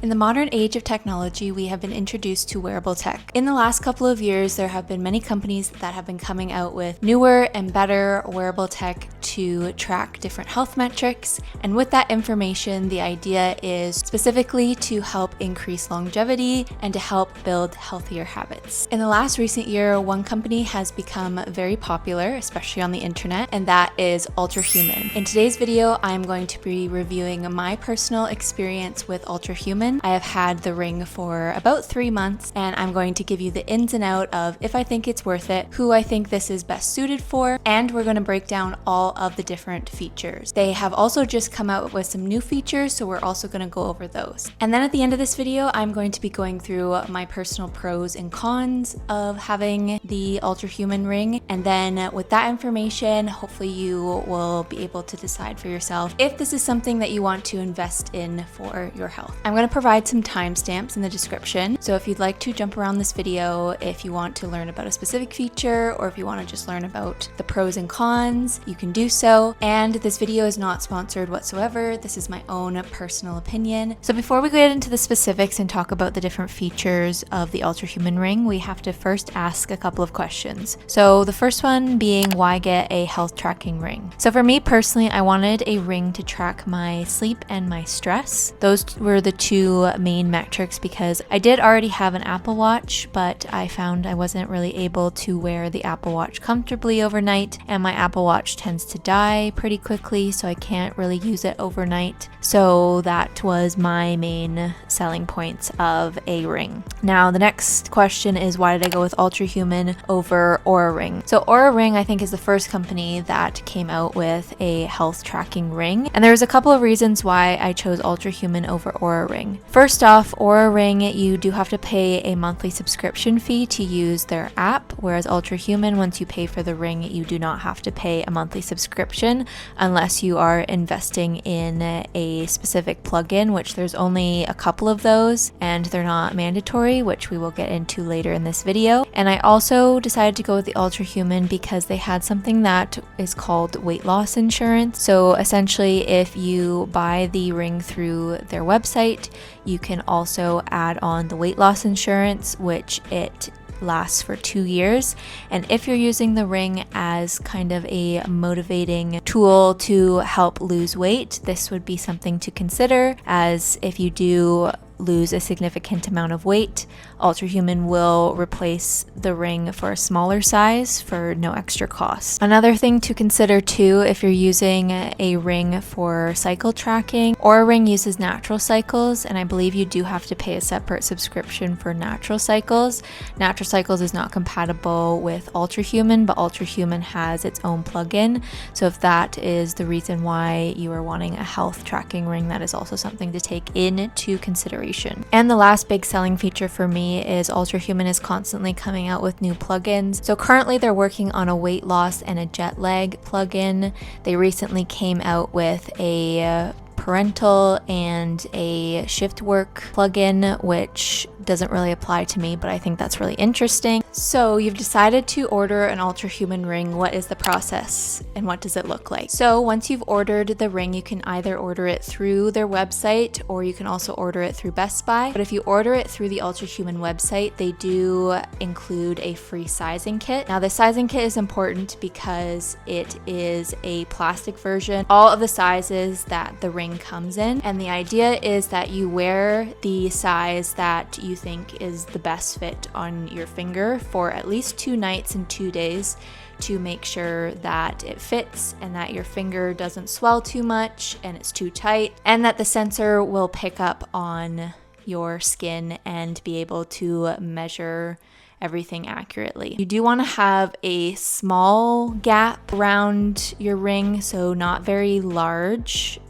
In the modern age of technology, we have been introduced to wearable tech. In the last couple of years, there have been many companies that have been coming out with newer and better wearable tech to track different health metrics. And with that information, the idea is specifically to help increase longevity and to help build healthier habits. In the last recent year, one company has become very popular, especially on the internet, and that is Ultrahuman. In today's video, I'm going to be reviewing my personal experience with Ultrahuman. I have had the ring for about 3 months, and I'm going to give you the ins and out of if I think it's worth it, who I think this is best suited for, and we're going to break down all of the different features. They have also just come out with some new features, so we're also going to go over those. And then at the end of this video, I'm going to be going through my personal pros and cons of having the Ultrahuman ring, and then with that information, hopefully you will be able to decide for yourself if this is something that you want to invest in for your health. I'm going to provide some timestamps in the description, so if you'd like to jump around this video, if you want to learn about a specific feature or if you want to just learn about the pros and cons, you can do so. And this video is not sponsored whatsoever. This is my own personal opinion. So before we get into the specifics and talk about the different features of the Ultrahuman ring, we have to first ask a couple of questions. So the first one being, why get a health tracking ring? So for me personally, I wanted a ring to track my sleep and my stress. Those were the two main metrics because I did already have an Apple Watch, but I found I wasn't really able to wear the Apple Watch comfortably overnight, and my Apple Watch tends to die pretty quickly, so I can't really use it overnight. So that was my main selling points of a ring. Now the next question is, why did I go with Ultrahuman over Oura Ring? So Oura Ring, I think, is the first company that came out with a health tracking ring, and there's a couple of reasons why I chose Ultrahuman over Oura Ring. First off, Oura Ring, you do have to pay a monthly subscription fee to use their app, whereas Ultrahuman, once you pay for the ring, you do not have to pay a monthly subscription unless you are investing in a specific plugin, which there's only a couple of those and they're not mandatory, which we will get into later in this video. And I also decided to go with the Ultrahuman because they had something that is called weight loss insurance. So essentially, if you buy the ring through their website, you can also add on the weight loss insurance, which it lasts for 2 years. And if you're using the ring as kind of a motivating tool to help lose weight, this would be something to consider, as if you do lose a significant amount of weight, Ultrahuman will replace the ring for a smaller size for no extra cost. Another thing to consider too, if you're using a ring for cycle tracking, Oura Ring uses natural cycles, and I believe you do have to pay a separate subscription for natural cycles. Natural cycles is not compatible with Ultrahuman, but Ultrahuman has its own plugin. So if that is the reason why you are wanting a health tracking ring, that is also something to take into consideration. And the last big selling feature for me is Ultrahuman is constantly coming out with new plugins. So currently they're working on a weight loss and a jet lag plugin. They recently came out with a parental and a shift work plugin, which doesn't really apply to me, but I think that's really interesting. So you've decided to order an Ultrahuman ring. What is the process and what does it look like? So once you've ordered the ring, you can either order it through their website or you can also order it through Best Buy. But if you order it through the Ultrahuman website, they do include a free sizing kit. Now the sizing kit is important because it is a plastic version, all of the sizes that the ring comes in, and the idea is that you wear the size that you think is the best fit on your finger for at least 2 nights and 2 days to make sure that it fits and that your finger doesn't swell too much and it's too tight, and that the sensor will pick up on your skin and be able to measure everything accurately. You do want to have a small gap around your ring, so not very large,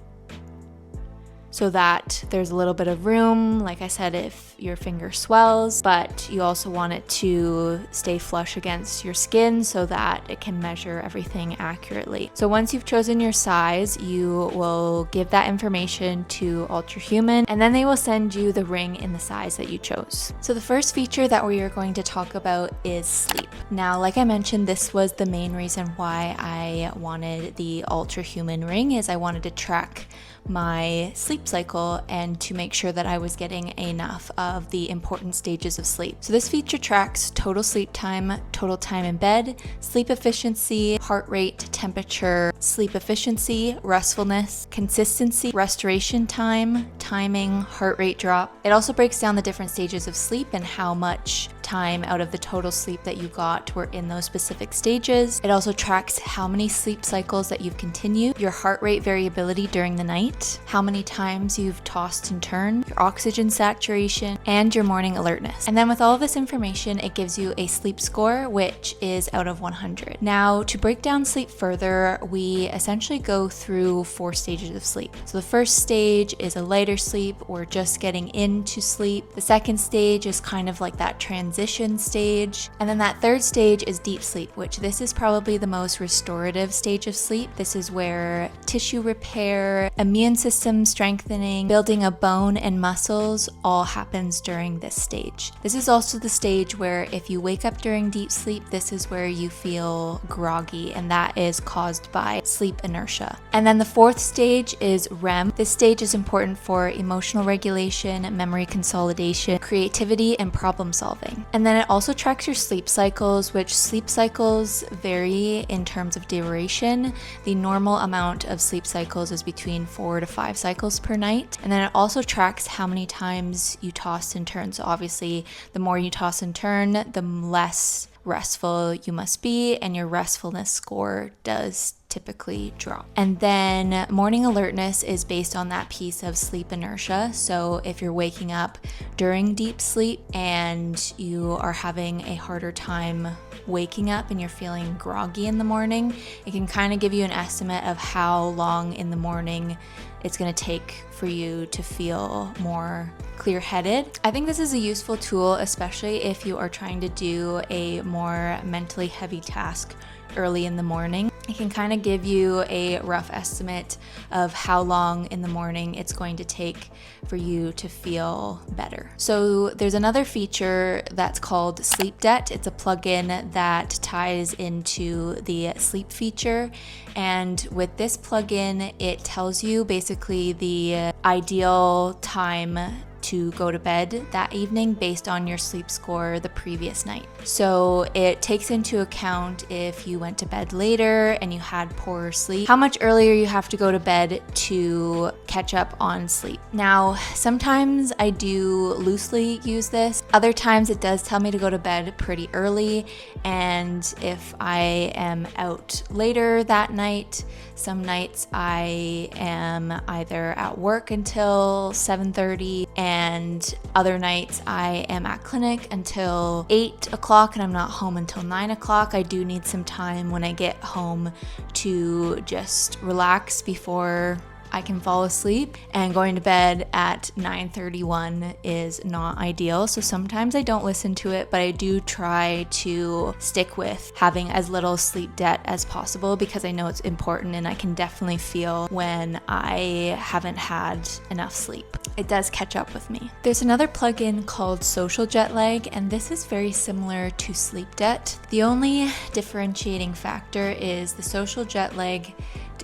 so that there's a little bit of room, like I said, if your finger swells, but you also want it to stay flush against your skin so that it can measure everything accurately. So once you've chosen your size, you will give that information to Ultrahuman, and then they will send you the ring in the size that you chose. So the first feature that we are going to talk about is sleep. Now, like I mentioned, this was the main reason why I wanted the Ultrahuman ring, is I wanted to track my sleep cycle and to make sure that I was getting enough of the important stages of sleep. So this feature tracks total sleep time in bed, sleep efficiency, heart rate, temperature, sleep efficiency, restfulness, consistency, restoration time, timing, heart rate drop. It also breaks down the different stages of sleep and how much time out of the total sleep that you got were in those specific stages. It also tracks how many sleep cycles that you've continued, your heart rate variability during the night, how many times you've tossed and turned, your oxygen saturation, and your morning alertness. And then with all of this information, it gives you a sleep score, which is out of 100. Now, to break down sleep further, we essentially go through 4 stages of sleep. So the first stage is a lighter sleep or just getting into sleep. The second stage is kind of like that transition stage. And then that third stage is deep sleep, which this is probably the most restorative stage of sleep. This is where tissue repair, immune system strengthening, building of bone and muscles all happens during this stage. This is also the stage where if you wake up during deep sleep, this is where you feel groggy, and that is caused by sleep inertia. And then the fourth stage is REM. This stage is important for emotional regulation, memory consolidation, creativity, and problem solving. And then it also tracks your sleep cycles, which sleep cycles vary in terms of duration. The normal amount of sleep cycles is between 4 to 5 cycles per night. And then it also tracks how many times you toss and turn. So obviously, the more you toss and turn, the less restful you must be, and your restfulness score does typically drop. And then morning alertness is based on that piece of sleep inertia. So if you're waking up during deep sleep and you are having a harder time waking up and you're feeling groggy in the morning, it can kind of give you an estimate of how long in the morning it's going to take for you to feel more clear-headed. I think this is a useful tool, especially if you are trying to do a more mentally heavy task early in the morning. It can kind of give you a rough estimate of how long in the morning it's going to take for you to feel better. So there's another feature that's called Sleep Debt. It's a plugin that ties into the sleep feature. And with this plugin, it tells you basically the ideal time to go to bed that evening based on your sleep score the previous night. So it takes into account if you went to bed later and you had poorer sleep, how much earlier you have to go to bed to catch up on sleep. Now, sometimes I do loosely use this. Other times it does tell me to go to bed pretty early. And if I am out later that night, some nights I am either at work until 7:30, and other nights I am at clinic until 8 o'clock and I'm not home until 9 o'clock. I do need some time when I get home to just relax before I can fall asleep, and going to bed at 9:31 is not ideal. So sometimes I don't listen to it, but I do try to stick with having as little sleep debt as possible because I know it's important and I can definitely feel when I haven't had enough sleep. It does catch up with me. There's another plugin called Social Jet Lag, and this is very similar to sleep debt. The only differentiating factor is the social jet lag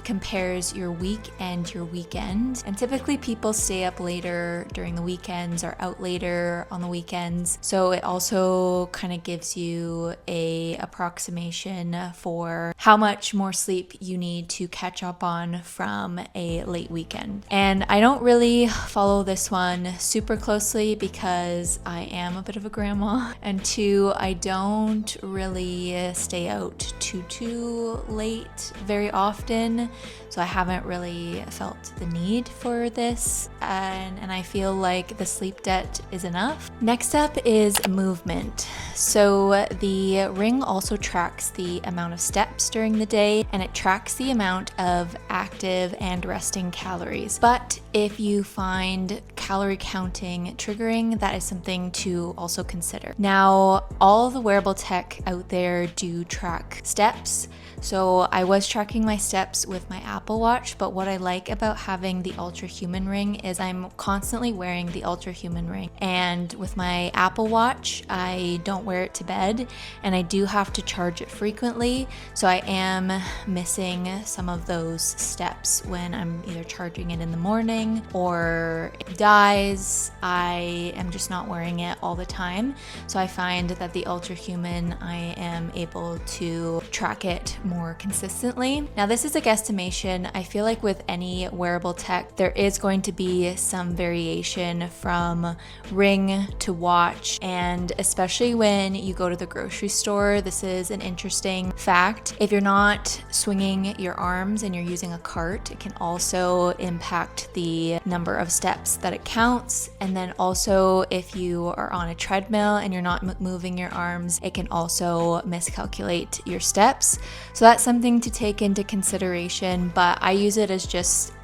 compares your week and your weekend. And typically people stay up later during the weekends or out later on the weekends. So it also kind of gives you a approximation for how much more sleep you need to catch up on from a late weekend. And I don't really follow this one super closely because I am a bit of a grandma, and 2, I don't really stay out too late very often. So I haven't really felt the need for this, and I feel like the sleep debt is enough. Next up is movement. So the ring also tracks the amount of steps during the day, and it tracks the amount of active and resting calories. But if you find calorie counting triggering, that is something to also consider. Now, all the wearable tech out there do track steps. So I was tracking my steps with my Apple Watch, but what I like about having the Ultrahuman Ring is I'm constantly wearing the Ultrahuman Ring. And with my Apple Watch, I don't wear it to bed, and I do have to charge it frequently, so I am missing some of those steps when I'm either charging it in the morning or it dies. I am just not wearing it all the time, so I find that the Ultrahuman, I am able to track it more consistently. Now, this is a guesstimation. I feel like with any wearable tech, there is going to be some variation from ring to watch, and especially when you go to the grocery store, this is an interesting fact. If you're not swinging your arms and you're using a cart, it can also impact the number of steps that it counts. And then also, if you are on a treadmill and you're not moving your arms, it can also miscalculate your steps. So that's something to take into consideration, but I use it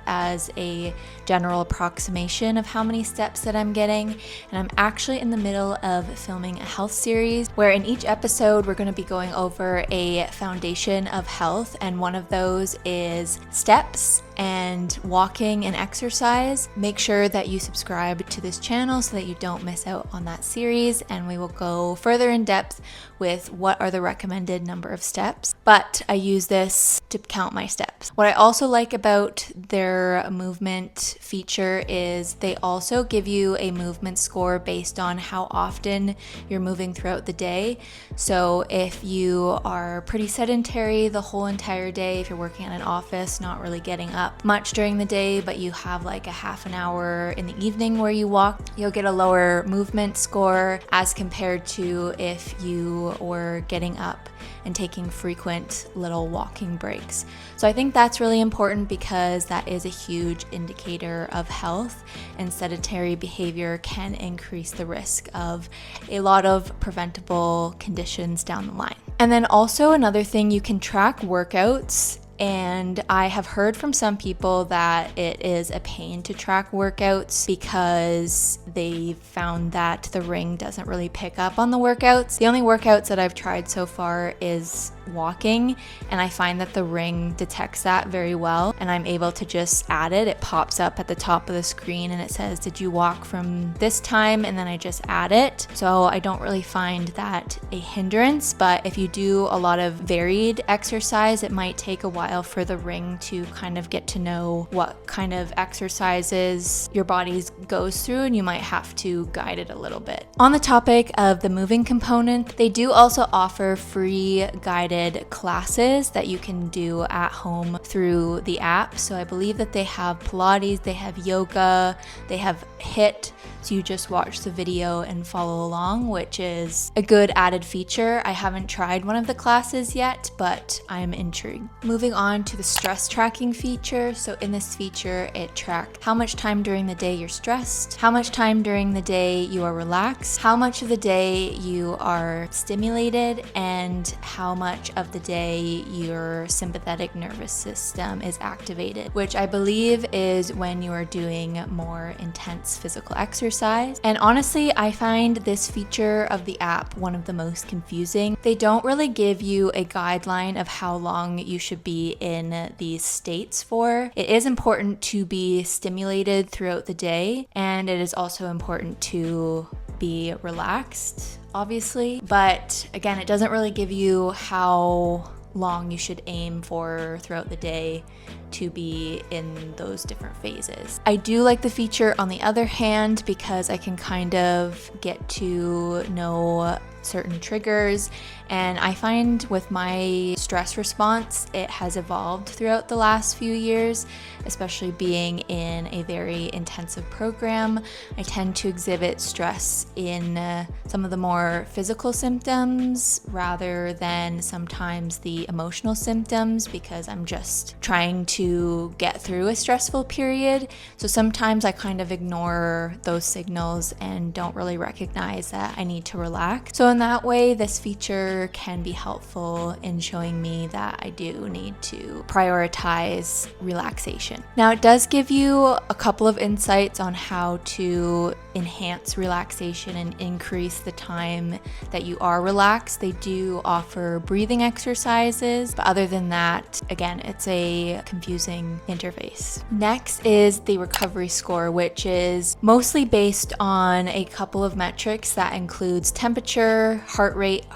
as a general approximation of how many steps that I'm getting. And I'm actually in the middle of filming a health series where in each episode we're going to be going over a foundation of health, and one of those is steps and walking and exercise. Make sure that you subscribe to this channel so that you don't miss out on that series, and we will go further in depth with what are the recommended number of steps. But I use this to count my steps. What I also like about their movement feature is they also give you a movement score based on how often you're moving throughout the day. So if you are pretty sedentary the whole entire day, if you're working in an office, not really getting up much during the day, but you have like a half an hour in the evening where you walk, you'll get a lower movement score as compared to if you were getting up and taking frequent little walking breaks. So I think that's really important because that is a huge indicator of health, and sedentary behavior can increase the risk of a lot of preventable conditions down the line. And then also another thing, you can track workouts. And I have heard from some people that it is a pain to track workouts because they found that the ring doesn't really pick up on the workouts. The only workouts that I've tried so far is walking, and I find that the ring detects that very well, and I'm able to just add it. It pops up at the top of the screen and it says, did you walk from this time? And then I just add it. So I don't really find that a hindrance, but if you do a lot of varied exercise, it might take a while for the ring to kind of get to know what kind of exercises your body goes through, and you might have to guide it a little bit. On the topic of the moving component, they do also offer free guided classes that you can do at home through the app. So I believe that they have Pilates, they have yoga, they have HIIT. So you just watch the video and follow along, which is a good added feature. I haven't tried one of the classes yet, but I'm intrigued. Moving on to the stress tracking feature. So in this feature, it tracks how much time during the day you're stressed, how much time during the day you are relaxed, how much of the day you are stimulated, and how much of the day your sympathetic nervous system is activated, which I believe is when you are doing more intense physical exercise. And honestly, I find this feature of the app one of the most confusing. They don't really give you a guideline of how long you should be in these states for. It is important to be stimulated throughout the day, and it is also important to be relaxed, obviously. But again, it doesn't really give you how long you should aim for throughout the day to be in those different phases. I do like the feature on the other hand because I can kind of get to know certain triggers, and I find with my stress response, it has evolved throughout the last few years, especially being in a very intensive program. I tend to exhibit stress in some of the more physical symptoms rather than sometimes the emotional symptoms because I'm just trying to get through a stressful period. So sometimes I kind of ignore those signals and don't really recognize that I need to relax. So in that way, this feature can be helpful in showing me that I do need to prioritize relaxation. Now, it does give you a couple of insights on how to enhance relaxation and increase the time that you are relaxed. They do offer breathing exercises, but other than that, again, it's a confusing interface. Next is the recovery score, which is mostly based on a couple of metrics that includes temperature, heart rate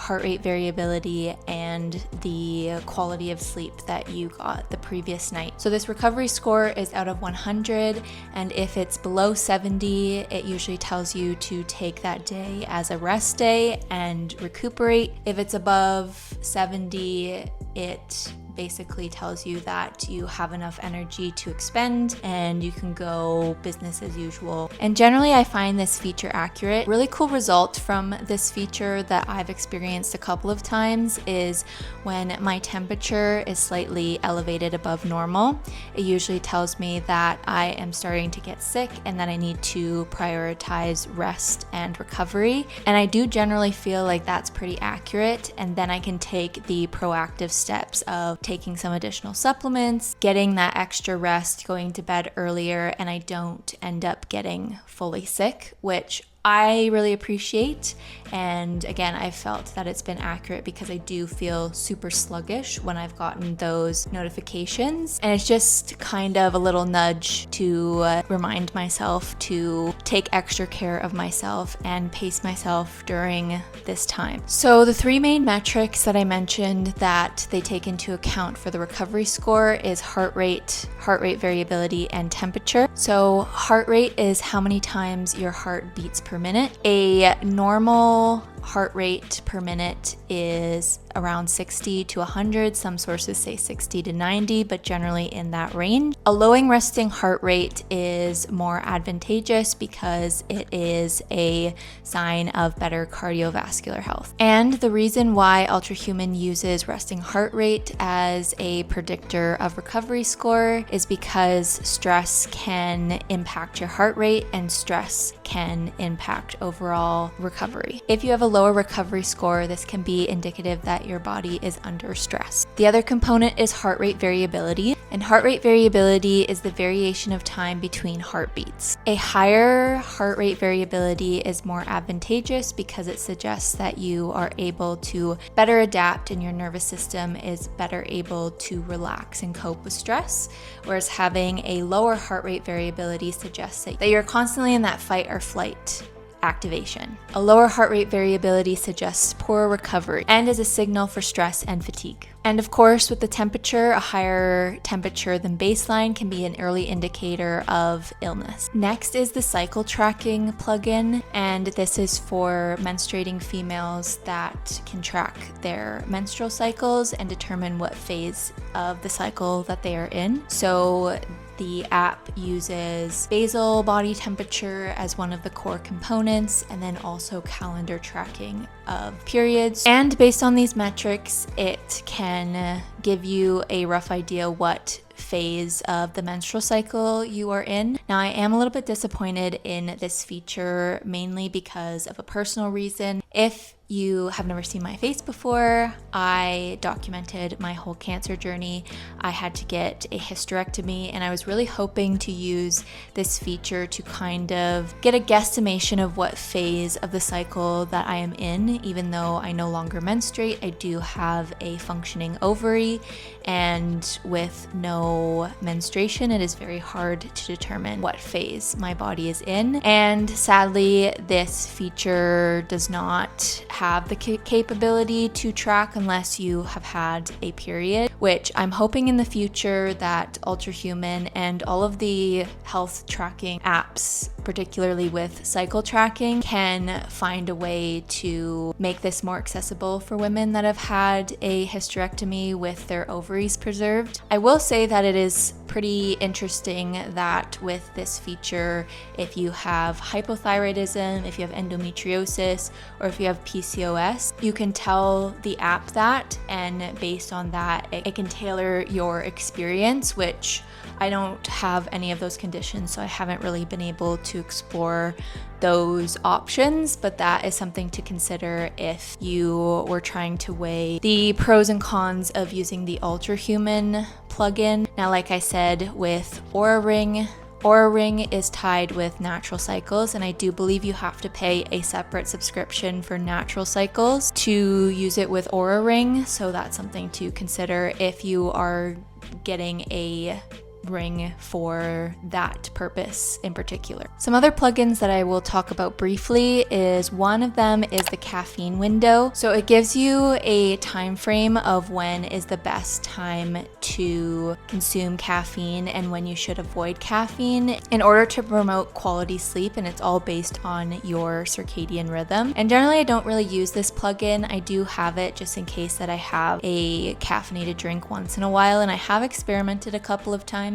variability, and the quality of sleep that you got the previous night. So this recovery score is out of 100, and if it's below 70, it usually tells you to take that day as a rest day and recuperate. If it's above 70, it basically tells you that you have enough energy to expend and you can go business as usual. And generally I find this feature accurate. Really cool result from this feature that I've experienced a couple of times is when my temperature is slightly elevated above normal. It usually tells me that I am starting to get sick and that I need to prioritize rest and recovery. And I do generally feel like that's pretty accurate, and then I can take the proactive steps of taking some additional supplements, getting that extra rest, going to bed earlier, and I don't end up getting fully sick, which I really appreciate. And again, I felt that it's been accurate because I do feel super sluggish when I've gotten those notifications. And it's just kind of a little nudge to remind myself to take extra care of myself and pace myself during this time. So the three main metrics that I mentioned that they take into account for the recovery score is heart rate variability, and temperature. So heart rate is how many times your heart beats per minute. A normal heart rate per minute is around 60 to 100. Some sources say 60 to 90, but generally in that range. A lowering resting heart rate is more advantageous because it is a sign of better cardiovascular health. And the reason why Ultrahuman uses resting heart rate as a predictor of recovery score is because stress can impact your heart rate and stress can impact overall recovery. If you have a lower recovery score, this can be indicative that your body is under stress. The other component is heart rate variability, and heart rate variability is the variation of time between heartbeats. A higher heart rate variability is more advantageous because it suggests that you are able to better adapt and your nervous system is better able to relax and cope with stress, whereas having a lower heart rate variability suggests that you're constantly in that fight or flight activation. A lower heart rate variability suggests poorer recovery and is a signal for stress and fatigue. And of course, with the temperature, a higher temperature than baseline can be an early indicator of illness. Next is the cycle tracking plugin, and this is for menstruating females that can track their menstrual cycles and determine what phase of the cycle that they are in. So the app uses basal body temperature as one of the core components, and then also calendar tracking of periods. And based on these metrics, it can give you a rough idea what phase of the menstrual cycle you are in. Now, I am a little bit disappointed in this feature, mainly because of a personal reason. If you have never seen my face before, I documented my whole cancer journey. I had to get a hysterectomy, and I was really hoping to use this feature to kind of get a guesstimation of what phase of the cycle that I am in. Even though I no longer menstruate, I do have a functioning ovary, and with no menstruation, it is very hard to determine what phase my body is in. And sadly, this feature does not have the capability to track unless you have had a period, which I'm hoping in the future that Ultrahuman and all of the health tracking apps, particularly with cycle tracking, can find a way to make this more accessible for women that have had a hysterectomy with their ovaries preserved. I will say that it is pretty interesting that with this feature, if you have hypothyroidism, if you have endometriosis, or if you have PCOS, you can tell the app that, and based on that, it can tailor your experience, which I don't have any of those conditions, so I haven't really been able to explore those options, but that is something to consider if you were trying to weigh the pros and cons of using the Ultrahuman plugin. Now, like I said, with Oura Ring, Oura Ring is tied with natural cycles, and I do believe you have to pay a separate subscription for natural cycles to use it with Oura Ring, so that's something to consider if you are getting a ring for that purpose in particular. Some other plugins that I will talk about briefly is one of them is the caffeine window. So it gives you a time frame of when is the best time to consume caffeine and when you should avoid caffeine in order to promote quality sleep, and it's all based on your circadian rhythm. And generally I don't really use this plugin. I do have it just in case that I have a caffeinated drink once in a while, and I have experimented a couple of times.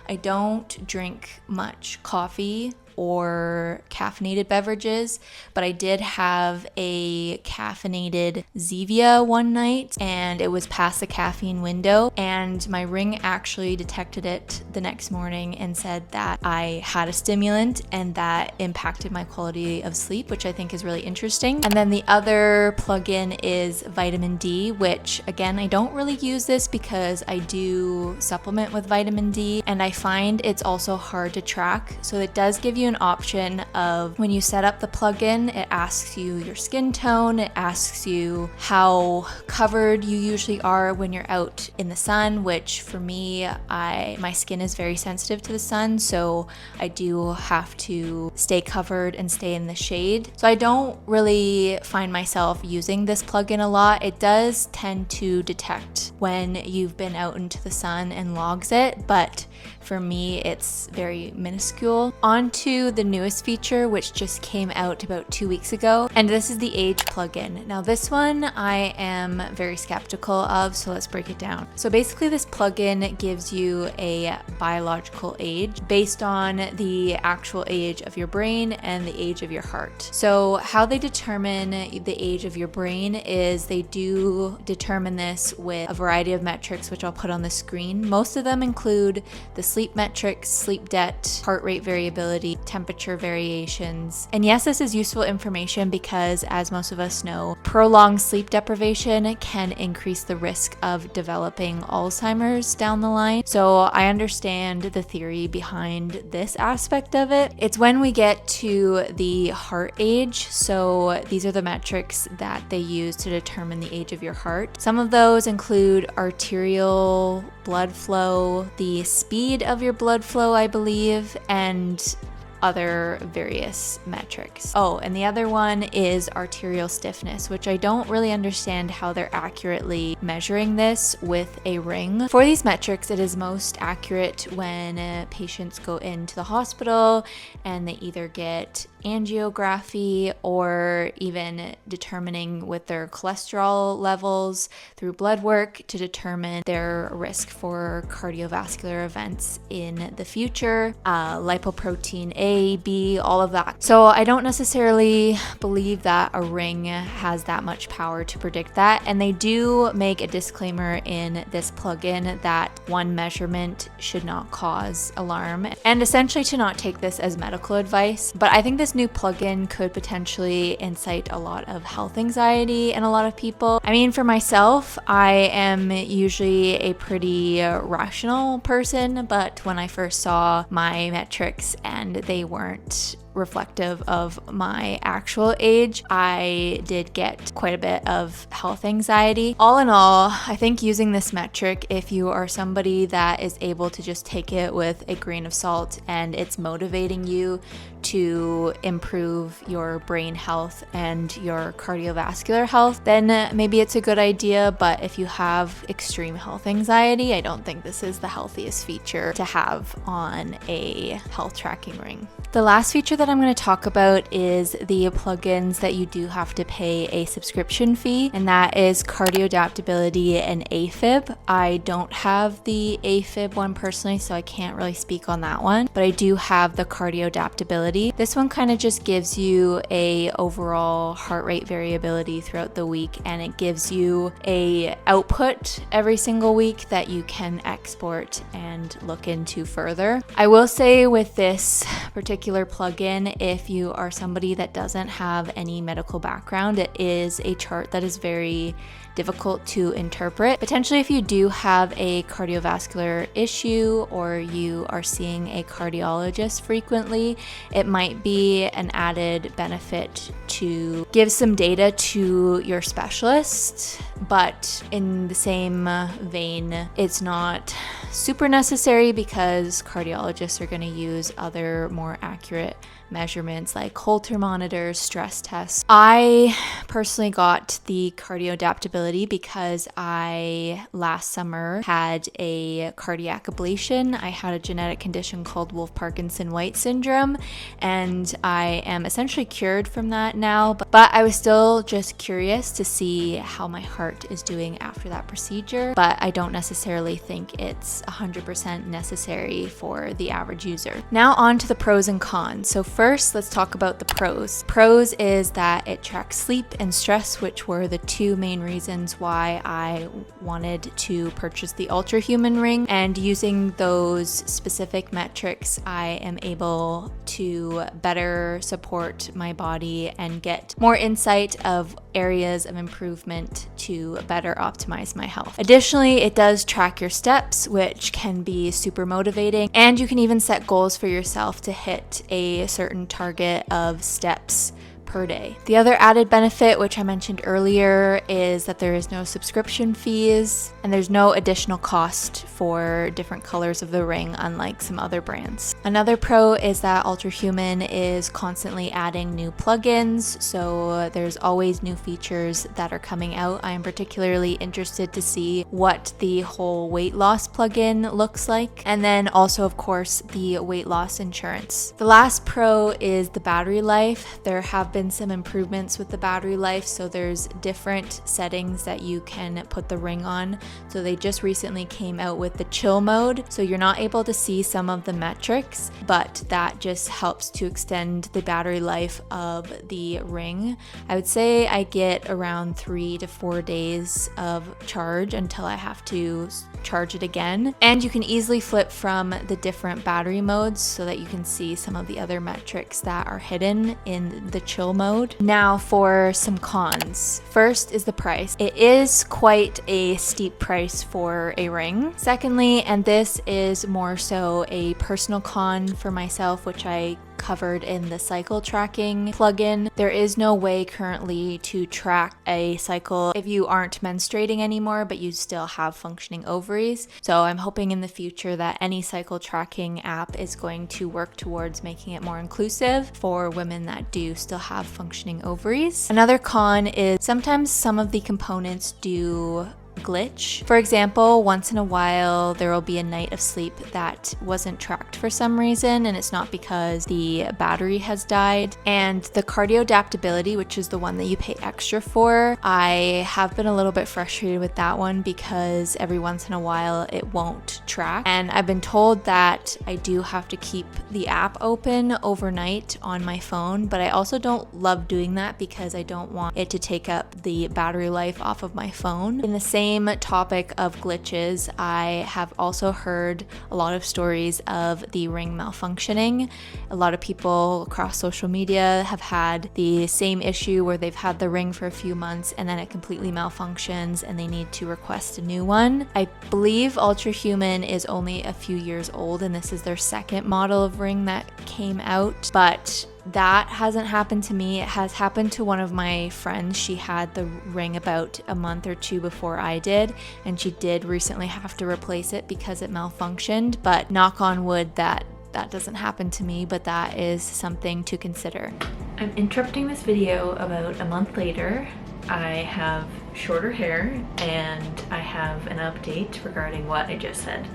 I don't drink much coffee or caffeinated beverages, but I did have a caffeinated Zevia one night and it was past the caffeine window, and my ring actually detected it the next morning and said that I had a stimulant and that impacted my quality of sleep, which I think is really interesting. And then the other plugin is vitamin D, which again, I don't really use this because I do supplement with vitamin D and I find it's also hard to track. So it does give you an option of when you set up the plugin, it asks you your skin tone, it asks you how covered you usually are when you're out in the sun, which for me, my skin is very sensitive to the sun, so I do have to stay covered and stay in the shade. So I don't really find myself using this plugin a lot. It does tend to detect when you've been out into the sun and logs it, but for me, it's very minuscule. On to the newest feature, which just came out about 2 weeks ago, and this is the age plugin. Now this one I am very skeptical of, so let's break it down. So basically this plugin gives you a biological age based on the actual age of your brain and the age of your heart. So how they determine the age of your brain is they do determine this with a variety of metrics, which I'll put on the screen. Most of them include the sleep metrics, sleep debt, heart rate variability, temperature variations. And yes, this is useful information because, as most of us know, prolonged sleep deprivation can increase the risk of developing Alzheimer's down the line. So I understand the theory behind this aspect of it. It's when we get to the heart age. So these are the metrics that they use to determine the age of your heart. Some of those include arterial blood flow, the speed of your blood flow, I believe, and other various metrics. Oh, and the other one is arterial stiffness, which I don't really understand how they're accurately measuring this with a ring. For these metrics, it is most accurate when patients go into the hospital and they either get angiography or even determining with their cholesterol levels through blood work to determine their risk for cardiovascular events in the future, lipoprotein A, B, all of that. So I don't necessarily believe that a ring has that much power to predict that, and they do make a disclaimer in this plugin that one measurement should not cause alarm, and essentially to not take this as medical advice. But I think this new plugin could potentially incite a lot of health anxiety in a lot of people. I mean, for myself, I am usually a pretty rational person, but when I first saw my metrics and they weren't reflective of my actual age, I did get quite a bit of health anxiety. All in all, I think using this metric, if you are somebody that is able to just take it with a grain of salt and it's motivating you to improve your brain health and your cardiovascular health, then maybe it's a good idea. But if you have extreme health anxiety, I don't think this is the healthiest feature to have on a health tracking ring. The last feature that I'm going to talk about is the plugins that you do have to pay a subscription fee, and that is Cardio Adaptability and AFib. I don't have the AFib one personally, so I can't really speak on that one, but I do have the Cardio Adaptability. This one kind of just gives you a overall heart rate variability throughout the week, and it gives you a output every single week that you can export and look into further. I will say with this particular plugin, plugin if you are somebody that doesn't have any medical background. It is a chart that is very difficult to interpret. Potentially, if you do have a cardiovascular issue or you are seeing a cardiologist frequently, it might be an added benefit to give some data to your specialist. But in the same vein, it's not super necessary because cardiologists are going to use other more accurate measurements like Holter monitors, stress tests. I personally got the cardio adaptability because I last summer had a cardiac ablation. I had a genetic condition called Wolff-Parkinson-White syndrome, and I am essentially cured from that now, but I was still just curious to see how my heart is doing after that procedure, but I don't necessarily think it's 100% necessary for the average user. Now on to the pros and cons. So first, let's talk about the pros. Pros is that it tracks sleep and stress, which were the two main reasons why I wanted to purchase the Ultrahuman Ring. And using those specific metrics, I am able to better support my body and get more insight of areas of improvement to better optimize my health. Additionally, it does track your steps, which can be super motivating, and you can even set goals for yourself to hit a certain target of steps per day. The other added benefit, which I mentioned earlier, is that there is no subscription fees and there's no additional cost for different colors of the ring, unlike some other brands. Another pro is that Ultrahuman is constantly adding new plugins, so there's always new features that are coming out. I am particularly interested to see what the whole weight loss plugin looks like, and then also, of course, the weight loss insurance. The last pro is the battery life. There have been some improvements with the battery life, so there's different settings that you can put the ring on. So they just recently came out with the chill mode, so you're not able to see some of the metrics, but that just helps to extend the battery life of the ring. I would say I get around 3 to 4 days of charge until I have to charge it again. And you can easily flip from the different battery modes so that you can see some of the other metrics that are hidden in the chill mode. Now for some cons. First is the price. It is quite a steep price for a ring. Secondly, and this is more so a personal con for myself, which I covered in the cycle tracking plugin, there is no way currently to track a cycle if you aren't menstruating anymore, but you still have functioning ovaries. So I'm hoping in the future that any cycle tracking app is going to work towards making it more inclusive for women that do still have functioning ovaries. Another con is sometimes some of the components do glitch. For example, once in a while there will be a night of sleep that wasn't tracked for some reason, and it's not because the battery has died. And the cardio adaptability, which is the one that you pay extra for, I have been a little bit frustrated with that one because every once in a while it won't track. And I've been told that I do have to keep the app open overnight on my phone, but I also don't love doing that because I don't want it to take up the battery life off of my phone. In the same topic of glitches, I have also heard a lot of stories of the ring malfunctioning. A lot of people across social media have had the same issue where they've had the ring for a few months and then it completely malfunctions and they need to request a new one. I believe Ultrahuman is only a few years old and this is their second model of ring that came out, but that hasn't happened to me. It has happened to one of my friends. She had the ring about a month or two before I did, and she did recently have to replace it because it malfunctioned, but knock on wood that doesn't happen to me, but that is something to consider. I'm interrupting this video about a month later. I have shorter hair and I have an update regarding what I just said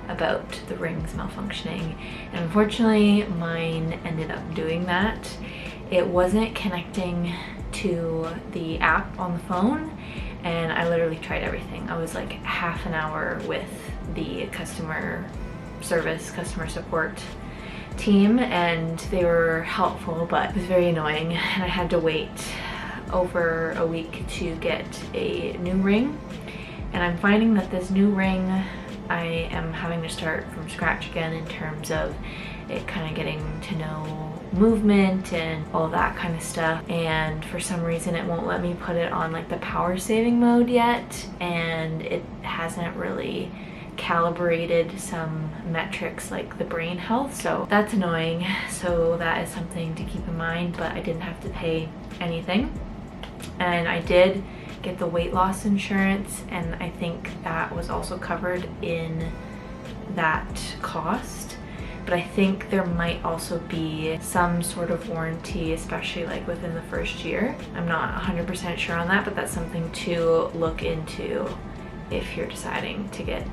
about the rings malfunctioning, and unfortunately mine ended up doing that. It wasn't connecting to the app on the phone, and I literally tried everything. I was like half an hour with the customer support team, and they were helpful, but it was very annoying, and I had to wait over a week to get a new ring. And I'm finding that this new ring, I am having to start from scratch again in terms of it kind of getting to know movement and all that kind of stuff. And for some reason it won't let me put it on like the power saving mode yet, and it hasn't really calibrated some metrics like the brain health, so that's annoying. So that is something to keep in mind, but I didn't have to pay anything. And I did get the weight loss insurance, and I think that was also covered in that cost. But I think there might also be some sort of warranty, especially like within the first year. I'm not 100% sure on that, but that's something to look into if you're deciding to get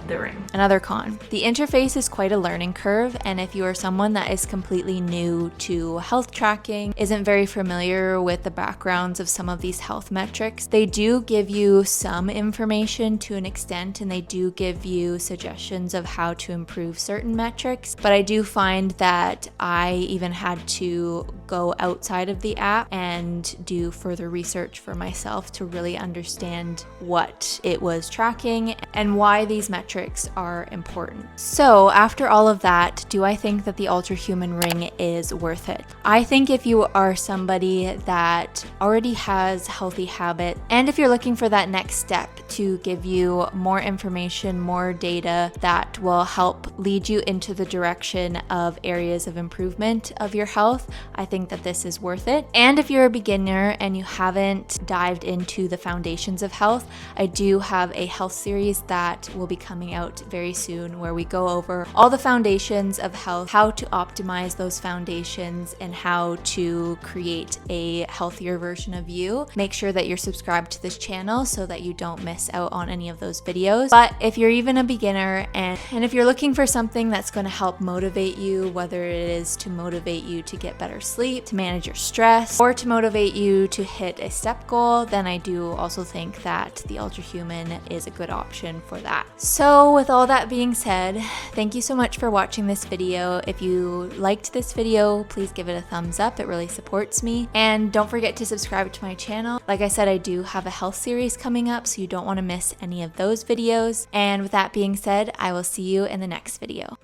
the ring. Another con. The interface is quite a learning curve, and if you are someone that is completely new to health tracking, isn't very familiar with the backgrounds of some of these health metrics, they do give you some information to an extent, and they do give you suggestions of how to improve certain metrics. But I do find that I even had to go outside of the app and do further research for myself to really understand what it was tracking and why these metrics are important. So after all of that, do I think that the Ultrahuman Ring is worth it? I think if you are somebody that already has healthy habits, and if you're looking for that next step to give you more information, more data that will help lead you into the direction of areas of improvement of your health, I think that this is worth it. And if you're a beginner and you haven't dived into the foundations of health, I do have a health series that will be coming out very soon where we go over all the foundations of health, how to optimize those foundations, and how to create a healthier version of you. Make sure that you're subscribed to this channel so that you don't miss out on any of those videos. But if you're even a beginner and if you're looking for something that's going to help motivate you, whether it is to motivate you to get better sleep, to manage your stress, or to motivate you to hit a step goal, then I do also think that the Ultrahuman is a good option for that. So with all that being said, thank you so much for watching this video. If you liked this video, please give it a thumbs up. It really supports me. And don't forget to subscribe to my channel. Like I said, I do have a health series coming up, so you don't want to miss any of those videos. And with that being said, I will see you in the next video.